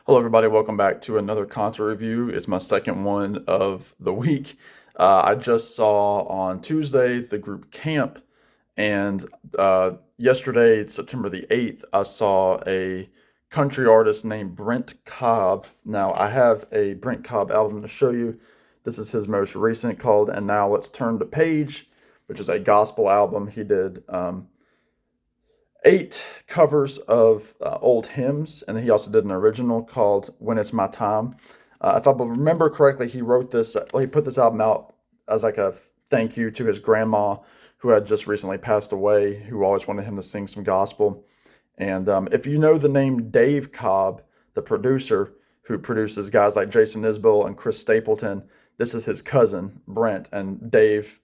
Hello, everybody. Welcome back to another concert review. It's my second one of the week. I just saw on Tuesday the group Camp, and yesterday, September the 8th, I saw a country artist named Brent Cobb. Now, I have a Brent Cobb album to show you. This is his most recent called And Now Let's Turn the Page, which is a gospel album. He did 8 covers of old hymns, and then he also did an original called "When It's My Time." If I remember correctly, he wrote this. He put this album out as like a thank you to his grandma, who had just recently passed away, who always wanted him to sing some gospel. And if you know the name Dave Cobb, the producer who produces guys like Jason Isbell and Chris Stapleton, this is his cousin Brent, and Dave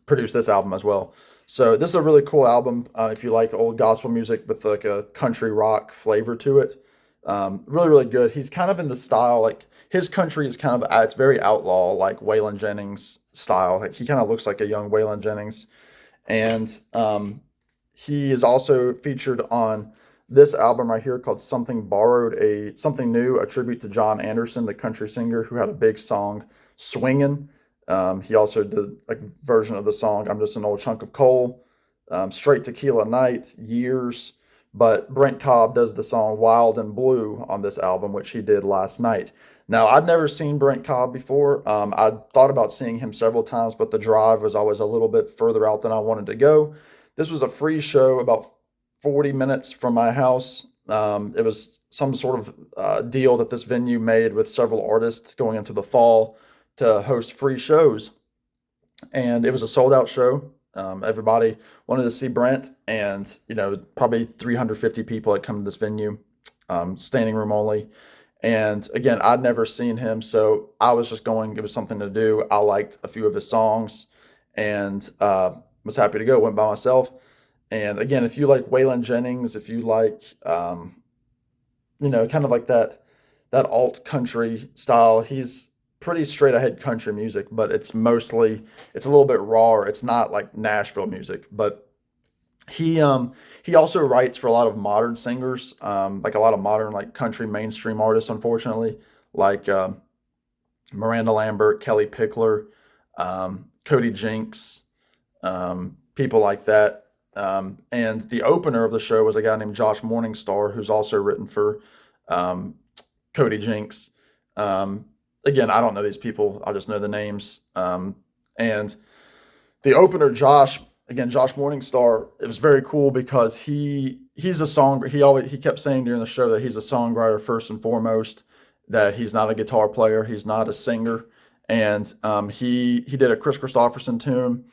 produced this album as well. So this is a really cool album if you like old gospel music with like a country rock flavor to it. Really, really good. He's kind of in the style, like his country is kind of, it's very outlaw, like Waylon Jennings style. Like he kind of looks like a young Waylon Jennings. And he is also featured on this album right here called Something Borrowed, Something New, a tribute to John Anderson, the country singer who had a big song, Swingin'. He also did a version of the song "I'm Just an Old Chunk of Coal," "Straight Tequila Night," "Years." But Brent Cobb does the song "Wild and Blue" on this album, which he did last night. Now, I'd never seen Brent Cobb before. I'd thought about seeing him several times, but the drive was always a little bit further out than I wanted to go. This was a free show about 40 minutes from my house. It was some sort of deal that this venue made with several artists going into the fall to host free shows, and it was a sold out show. Everybody wanted to see Brent, and probably 350 people had come to this venue, standing room only. And again, I'd never seen him, so I was just going. It was something to do. I liked a few of his songs, and was happy to go. Went by myself. And again, if you like Waylon Jennings, if you like, kind of like that alt country style, he's pretty straight ahead country music, but it's a little bit raw. It's not like Nashville music, but he also writes for a lot of modern singers, like a lot of modern like country mainstream artists, unfortunately, like Miranda Lambert, Kelly Pickler, Cody Jinks, people like that. And the opener of the show was a guy named Josh Morningstar, who's also written for um, Cody Jinks. Again, I don't know these people. I just know the names. And the opener, Josh Morningstar, it was very cool because he's a song. He kept saying during the show that he's a songwriter first and foremost. That he's not a guitar player. He's not a singer. And he did a Chris Christopherson tune.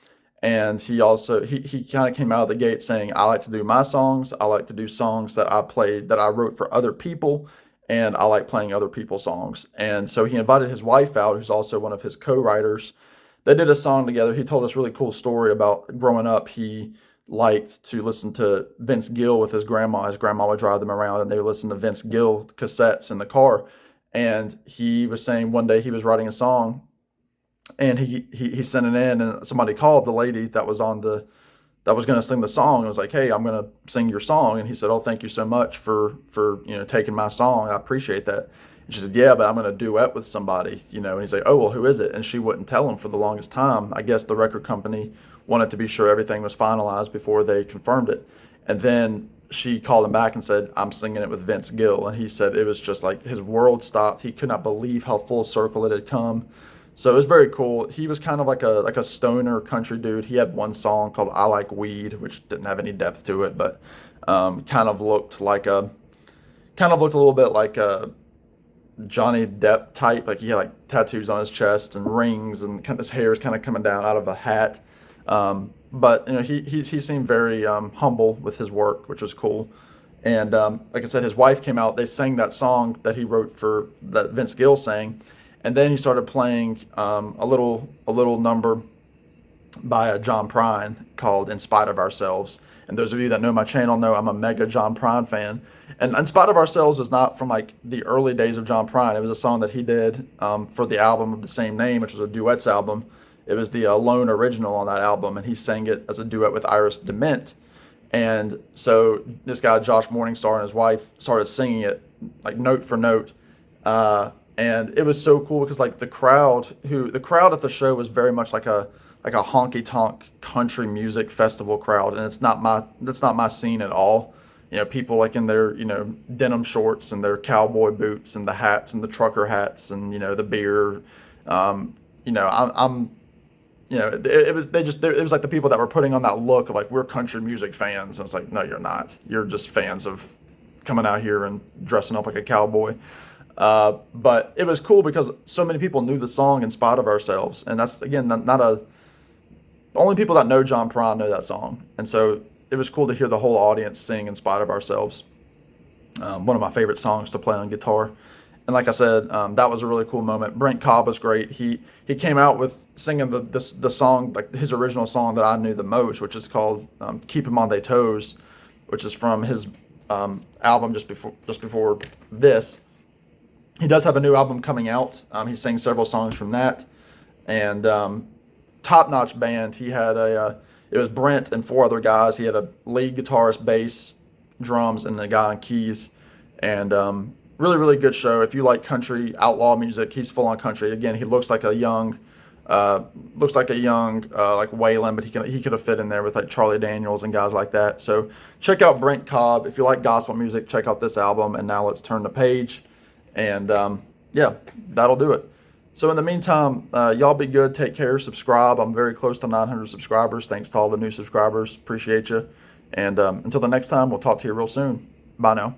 And he kind of came out of the gate saying, "I like to do my songs. I like to do songs that I wrote for other people, and I like playing other people's songs." And so he invited his wife out, who's also one of his co-writers. They did a song together. He told this really cool story about growing up. He liked to listen to Vince Gill with his grandma. His grandma would drive them around, and they would listen to Vince Gill cassettes in the car. And he was saying one day he was writing a song, and he sent it in, and somebody called the lady that was going to sing the song, and was like, "Hey, I'm going to sing your song." And he said, "Oh, thank you so much for taking my song. I appreciate that." And she said, "Yeah, but I'm going to duet with somebody." And he's like, "Oh, well, who is it?" And she wouldn't tell him for the longest time. I guess the record company wanted to be sure everything was finalized before they confirmed it. And then she called him back and said, "I'm singing it with Vince Gill." And he said it was just like his world stopped. He could not believe how full circle it had come. So it was very cool. He was kind of like a stoner country dude. He had one song called "I Like Weed," which didn't have any depth to it, but kind of looked a little bit like a Johnny Depp type. Like he had like tattoos on his chest and rings, and his hair is kind of coming down out of a hat. But he seemed very humble with his work, which was cool. And like I said, his wife came out. They sang that song that he wrote for that Vince Gill sang, and then he started playing a little number by John Prine called "In Spite of Ourselves." And those of you that know my channel know I'm a mega John Prine fan. And "In Spite of Ourselves" is not from like the early days of John Prine. It was a song that he did for the album of the same name, which was a duets album. It was the lone original on that album, and he sang it as a duet with Iris DeMent. And so this guy, Josh Morningstar, and his wife started singing it like note for note. And it was so cool because like the crowd at the show was very much like a honky tonk country music festival crowd, and that's not my scene at all. People like in their denim shorts and their cowboy boots and the hats and the trucker hats and the beer. I'm it was it was like the people that were putting on that look of like we're country music fans, and it's like no, you're not. You're just fans of coming out here and dressing up like a cowboy. But it was cool because so many people knew the song "In Spite of Ourselves," and that's again not a only people that know John Prine know that song, and so it was cool to hear the whole audience sing "In Spite of Ourselves." One of my favorite songs to play on guitar. And like I said, that was a really cool moment. Brent Cobb was great. He came out with singing the song, like his original song that I knew the most, which is called "Keep 'Em on Their Toes," which is from his album just before this. He does have a new album coming out. He sings several songs from that, and top notch band. He had it was Brent and four other guys. He had a lead guitarist, bass, drums, and a guy on keys, and really, really good show. If you like country outlaw music, he's full on country. Again, he looks like a young, like Waylon, but he could have fit in there with like Charlie Daniels and guys like that. So check out Brent Cobb. If you like gospel music, check out this album. And now let's turn the page, and yeah, that'll do it. So in the meantime, y'all be good. Take care. Subscribe. I'm very close to 900 subscribers. Thanks to all the new subscribers. Appreciate you. And until the next time, we'll talk to you real soon. Bye now.